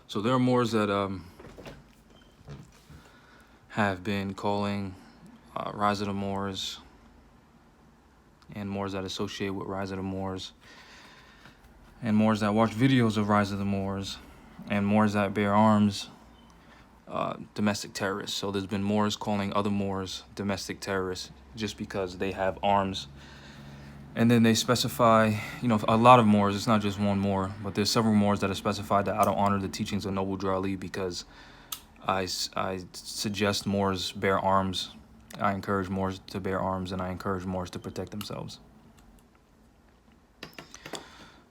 So there are Moors that have been calling Rise of the Moors and Moors that associate with Rise of the Moors and Moors that watch videos of Rise of the Moors and Moors that bear arms domestic terrorists. So there's been Moors calling other Moors domestic terrorists just because they have arms. And then they specify, you know, a lot of Moors, it's not just one Moor, but there's several Moors that have specified that I don't honor the teachings of Noble Drew Ali because I suggest Moors bear arms. I encourage Moors to bear arms, and I encourage Moors to protect themselves.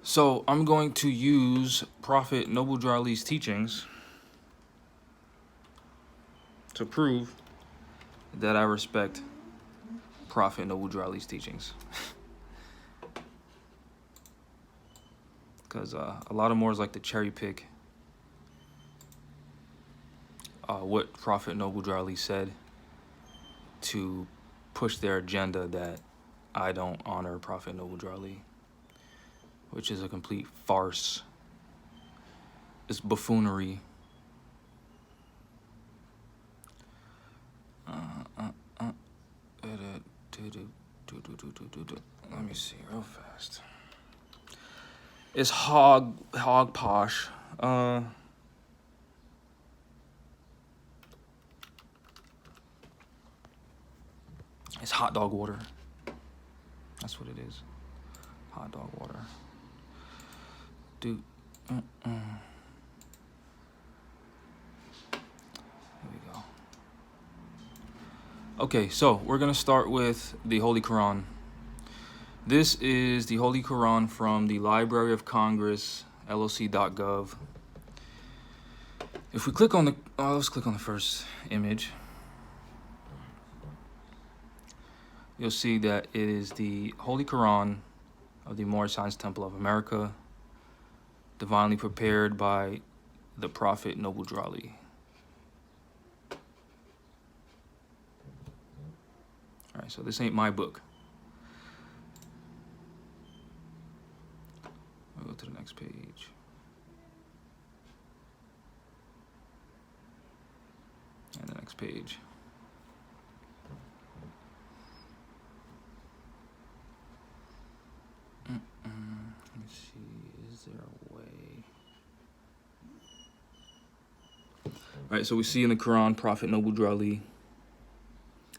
So I'm going to use Prophet Noble Drew Ali's teachings to prove that I respect Prophet Noble Drew Ali's teachings. Because a lot of Moors like to cherry pick what Prophet Noble Drew Ali said to push their agenda that I don't honor Prophet Noble Drew Ali, which is a complete farce. It's buffoonery. Let me see real fast. It's hog posh. It's hot dog water. That's what it is. Hot dog water. Dude. Here we go. Okay, so we're gonna start with the Holy Quran. This is the Holy Quran from the Library of Congress, loc.gov. If we click on the, let's click on the first image. You'll see that it is the Holy Quran of the Moorish Science Temple of America, divinely prepared by the Prophet Noble Drew Ali. All right, so this ain't my book. I'll go to the next page. And the next page. Let me see, is there a way? All right, so we see in the Quran, Prophet Noble Drew Ali,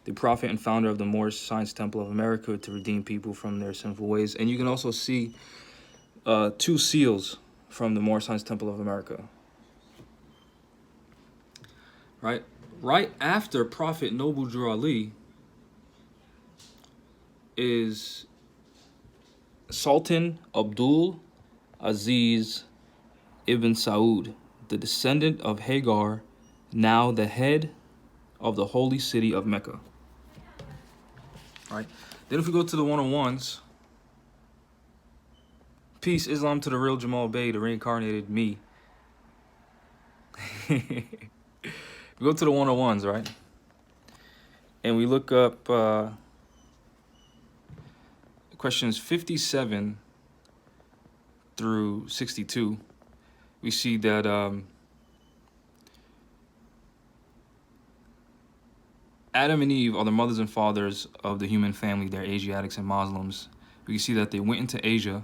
the prophet and founder of the Moorish Science Temple of America, to redeem people from their sinful ways. And you can also see two seals from the Moorish Science Temple of America. Right after Prophet Noble Drew Ali is Sultan Abdul Aziz ibn Saud, the descendant of Hagar, now the head of the holy city of Mecca. All right. Then if we go to the 101s, peace, Islam to the real Jamal Bey, the reincarnated me. We go to the 101s, right? And we look up questions 57 through 62. We see that Adam and Eve are the mothers and fathers of the human family. They're Asiatics and Muslims. We can see that they went into Asia.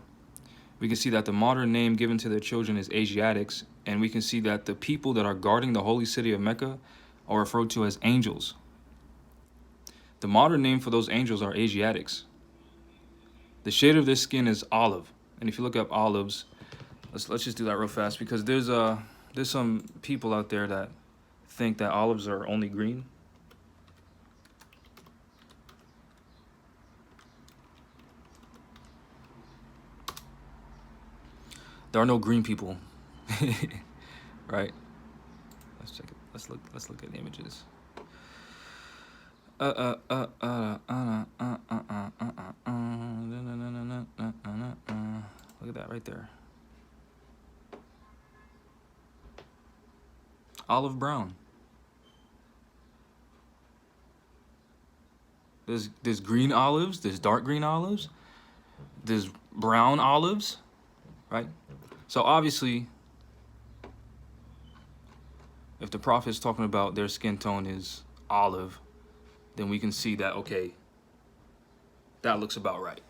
We can see that the modern name given to their children is Asiatics. And we can see that the people that are guarding the holy city of Mecca are referred to as angels. The modern name for those angels are Asiatics. The shade of their skin is olive. And if you look up olives, let's just do that real fast, because there's some people out there that think that olives are only green. There are no green people. Right? Let's check it. Let's look at the images. Look at that right there. Olive brown. There's green olives, there's dark green olives, there's brown olives, right? So obviously, if the prophet's talking about their skin tone is olive, then we can see that, okay, that looks about right.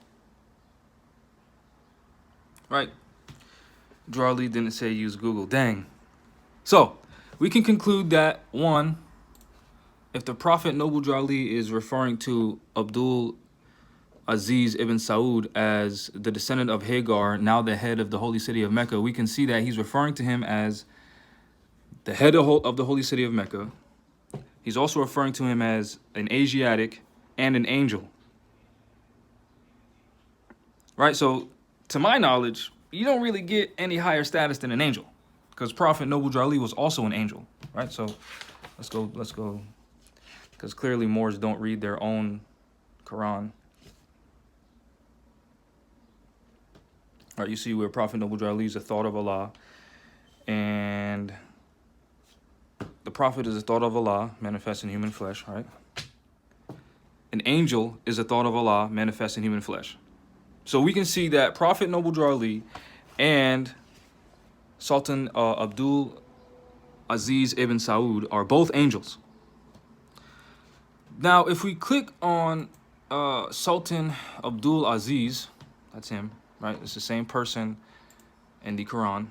Right? Drawley didn't say use Google. Dang. So, we can conclude that, one, if the Prophet Noble Drawley is referring to Abdul Aziz ibn Saud as the descendant of Hagar, now the head of the holy city of Mecca, we can see that he's referring to him as the head of the holy city of Mecca. He's also referring to him as an Asiatic and an angel. Right? So, to my knowledge, you don't really get any higher status than an angel, because Prophet Noble Drawley was also an angel. Right? So, let's go. Because clearly Moors don't read their own Quran. All right, you see where Prophet Noble Drawley is a thought of Allah, and the Prophet is a thought of Allah manifest in human flesh, right? An angel is a thought of Allah manifest in human flesh. So we can see that Prophet Noble Drawley and Sultan Abdul Aziz ibn Saud are both angels. Now, if we click on Sultan Abdul Aziz, that's him, right? It's the same person in the Quran.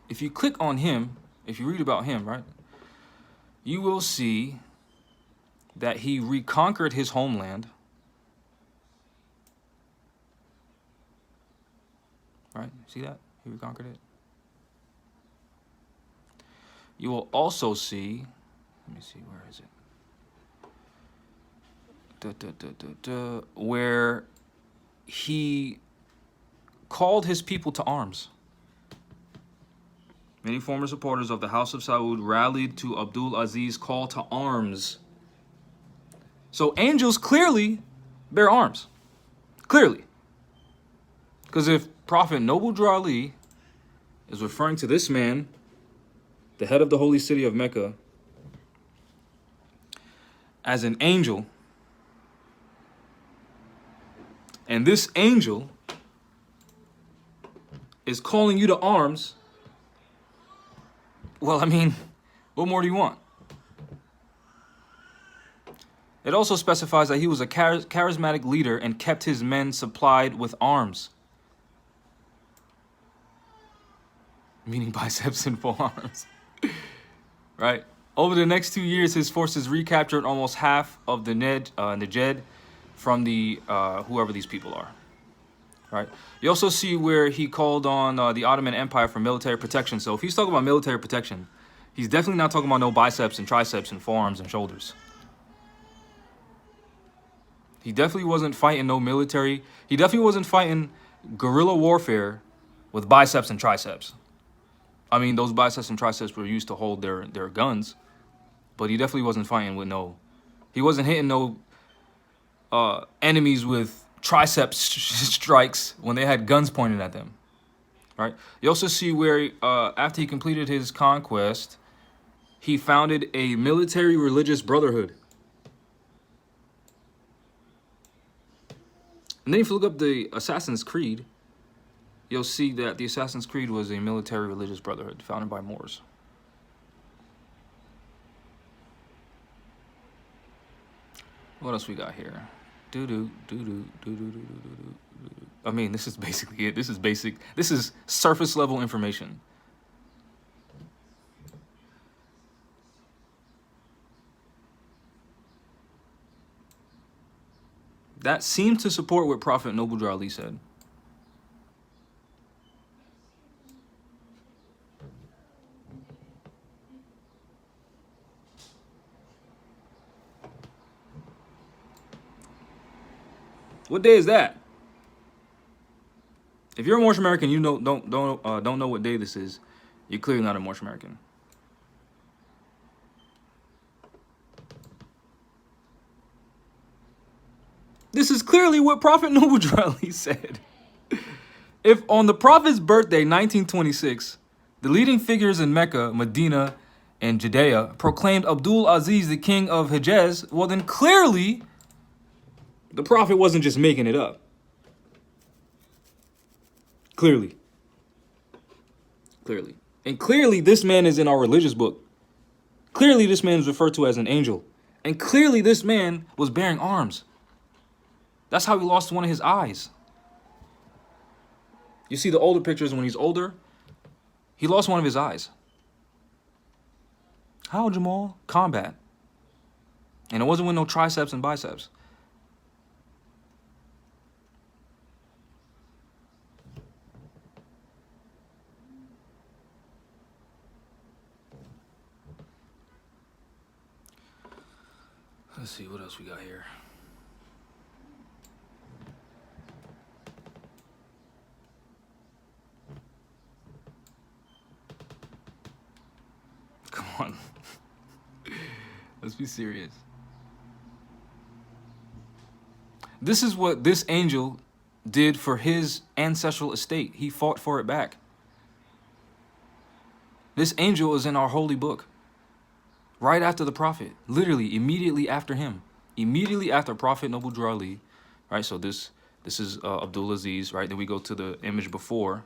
If you click on him, if you read about him, right, you will see that he reconquered his homeland, right? See that? He reconquered it. You will also see, let me see, where is it? Where he called his people to arms. Many former supporters of the House of Saud rallied to Abdul Aziz's call to arms. So angels clearly bear arms. Clearly. Because if Prophet Noble Drawley is referring to this man, the head of the holy city of Mecca, as an angel, and this angel is calling you to arms, well, I mean, what more do you want? It also specifies that he was a charismatic leader and kept his men supplied with arms. Meaning biceps and forearms. Right? Over the next 2 years, his forces recaptured almost half of the Najd from the whoever these people are. Right? You also see where he called on the Ottoman Empire for military protection. So if he's talking about military protection, he's definitely not talking about no biceps and triceps and forearms and shoulders. He definitely wasn't fighting no military. He definitely wasn't fighting guerrilla warfare with biceps and triceps. I mean, those biceps and triceps were used to hold their guns, but he definitely wasn't fighting with no. He wasn't hitting no enemies with triceps strikes when they had guns pointed at them. Right? You also see where after he completed his conquest, he founded a military religious brotherhood. And then if you look up the Assassin's Creed, you'll see that the Assassin's Creed was a military religious brotherhood founded by Moors. What else we got here? I mean, this is basically it. This is basic. This is surface level information. That seems to support what Prophet Noble Drawley said. What day is that? If you're a Moorish American, you don't know what day this is. You're clearly not a Moorish American. This is clearly what Prophet Noble Drawley said. If on the Prophet's birthday, 1926, the leading figures in Mecca, Medina, and Judea proclaimed Abdul Aziz the king of Hejaz, well then clearly the Prophet wasn't just making it up. Clearly. And clearly this man is in our religious book. Clearly this man is referred to as an angel. And clearly this man was bearing arms. That's how he lost one of his eyes. You see the older pictures when he's older, he lost one of his eyes. How, Jamal? Combat. And it wasn't with no triceps and biceps. Let's see what else we got here. Come on. Let's be serious. This is what this angel did for his ancestral estate. He fought for it back. This angel is in our holy book. Right after the prophet. Literally, immediately after him. Immediately after Prophet Noble Drew Ali. Right, so this is Abdul Aziz, right? Then we go to the image before.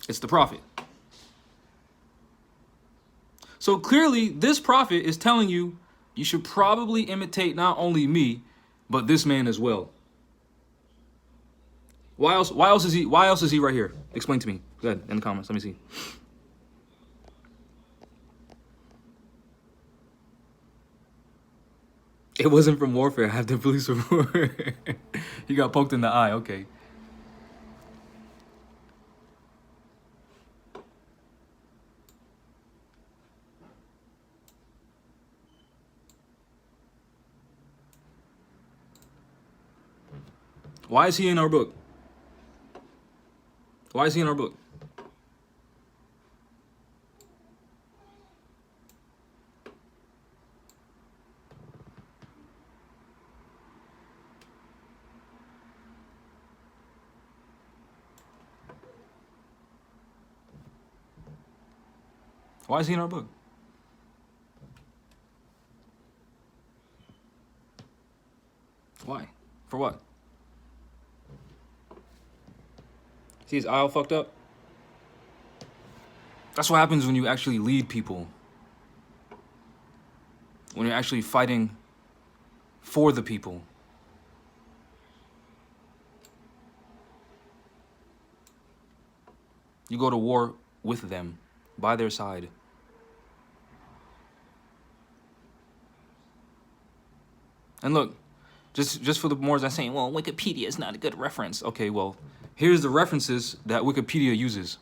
It's the prophet. So clearly, this prophet is telling you, you should probably imitate not only me, but this man as well. Why else is he right here? Explain to me. Go ahead, in the comments. Let me see. It wasn't from warfare. I have the police report. He got poked in the eye. Okay. Why is he in our book? Why is he in our book? Why is he in our book? Why? For what? See his eye all fucked up? That's what happens when you actually lead people. When you're actually fighting for the people. You go to war with them, by their side. And look, just for the Moors that's saying, well, Wikipedia is not a good reference. Okay, well, here's the references that Wikipedia uses.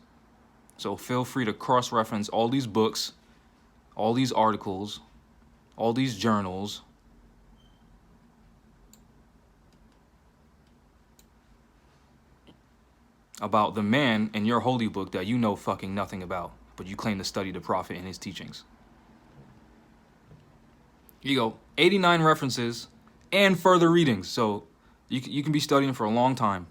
So feel free to cross-reference all these books, all these articles, all these journals. About the man in your holy book that you know fucking nothing about, but you claim to study the prophet and his teachings. You go, 89 references and further readings. So you can be studying for a long time.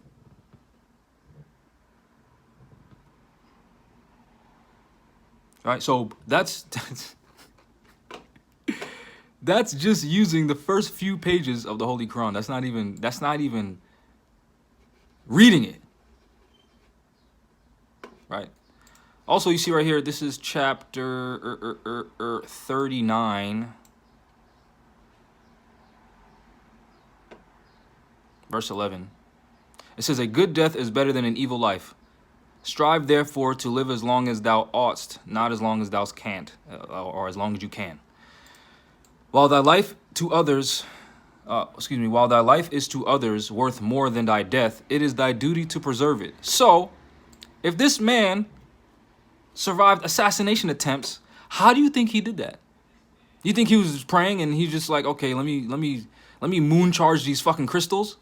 All right, so that's that's just using the first few pages of the Holy Quran. That's not even reading it. Right. Also, you see right here, this is chapter 39, verse 11. It says, a good death is better than an evil life. Strive, therefore, to live as long as thou oughtst, not as long as thou can't, or as long as you can. While thy life to others, while thy life is to others worth more than thy death, it is thy duty to preserve it. So, if this man survived assassination attempts, how do you think he did that? You think he was praying and he's just like, okay, let me moon charge these fucking crystals?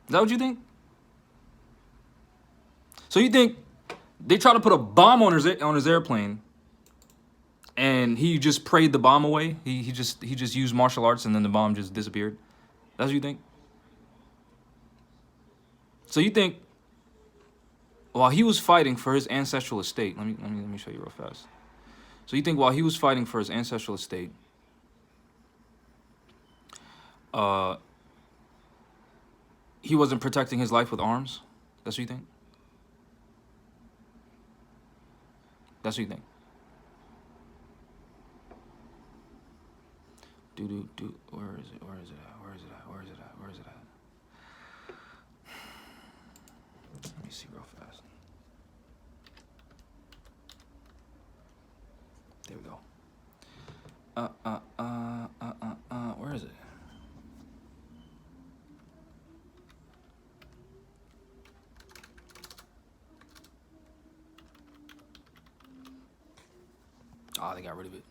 Is that what you think? So you think they try to put a bomb on his airplane, and he just prayed the bomb away? He just used martial arts, and then the bomb just disappeared? That's what you think? So you think while he was fighting for his ancestral estate, let me show you real fast. So you think while he was fighting for his ancestral estate, he wasn't protecting his life with arms? That's what you think? That's what you think? Where is it? Where is it at? Where is it at? Where is it at? Where is it at? Let me see real fast. There we go. Where is it? Ah, they got rid of it.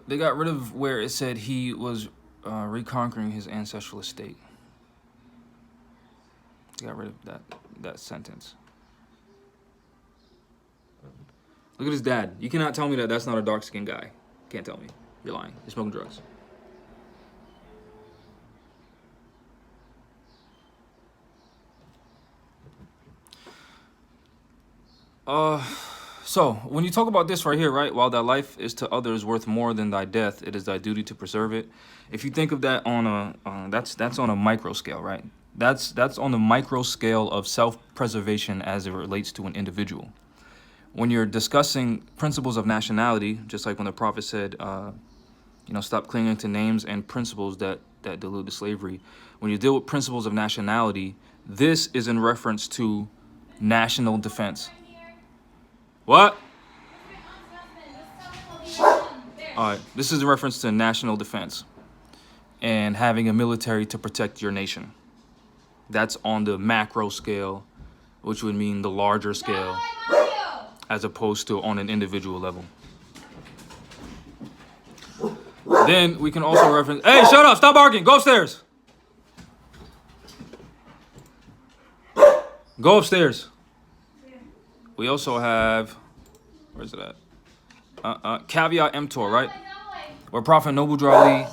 They got rid of where it said he was reconquering his ancestral estate. They got rid of that sentence. Look at his dad. You cannot tell me that that's not a dark-skinned guy. Can't tell me. You're lying. You're smoking drugs. So when you talk about this right here, right? While thy life is to others worth more than thy death, it is thy duty to preserve it. If you think of that on a, that's on a micro scale, right? That's on the micro scale of self-preservation as it relates to an individual. When you're discussing principles of nationality, just like when the prophet said, stop clinging to names and principles that delude to slavery. When you deal with principles of nationality, this is in reference to national defense. What? All right, this is in reference to national defense and having a military to protect your nation. That's on the macro scale, which would mean the larger scale, as opposed to on an individual level. Then we can also reference, hey, shut up, stop barking, go upstairs. Go upstairs. We also have, where's it at? Caveat emptor, right? Where Prophet Noble Drew Ali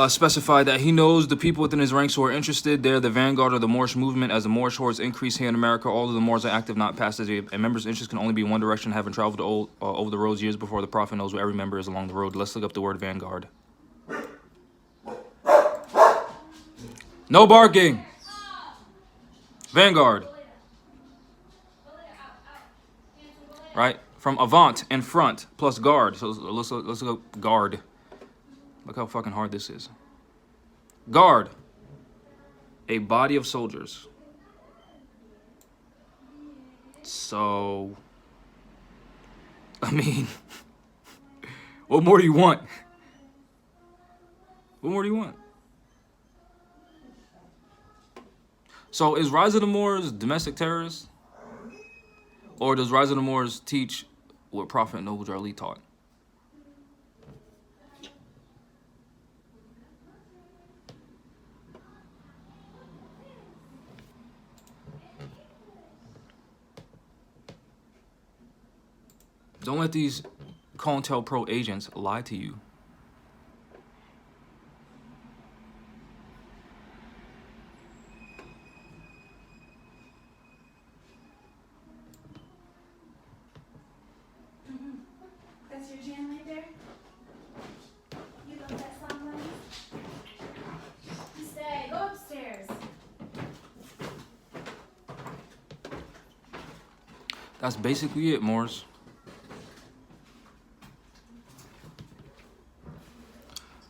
specified that he knows the people within his ranks who are interested. They're the vanguard of the Moorish movement. As the Moorish hordes increase here in America, all of the Moors are active, not passive. A member's interest can only be one direction, having traveled over the roads years before the Prophet knows where every member is along the road. Let's look up the word vanguard. No barking. Vanguard. Right? From avant and front plus guard. So let's look up guard. Look how fucking hard this is. Guard. A body of soldiers. So, I mean, what more do you want? What more do you want? So is Rise of the Moors domestic terrorists? Or does Rise of the Moors teach what Prophet Noble Drew Ali taught? Don't let these COINTELPRO agents lie to you. That's your jam right there? You love that song, Lenny? You stay. Go upstairs. That's basically it, Moors.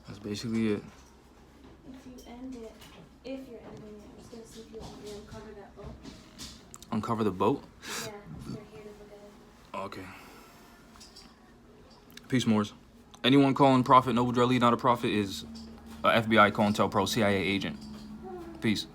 That's basically it. If you're ending it, I'm just gonna see if you want to uncover that boat. Uncover the boat? Yeah, they're here to look at it. Okay. Peace, Moors. Anyone calling Prophet Noble Drew Ali not a prophet is a FBI COINTELPRO CIA agent. Peace.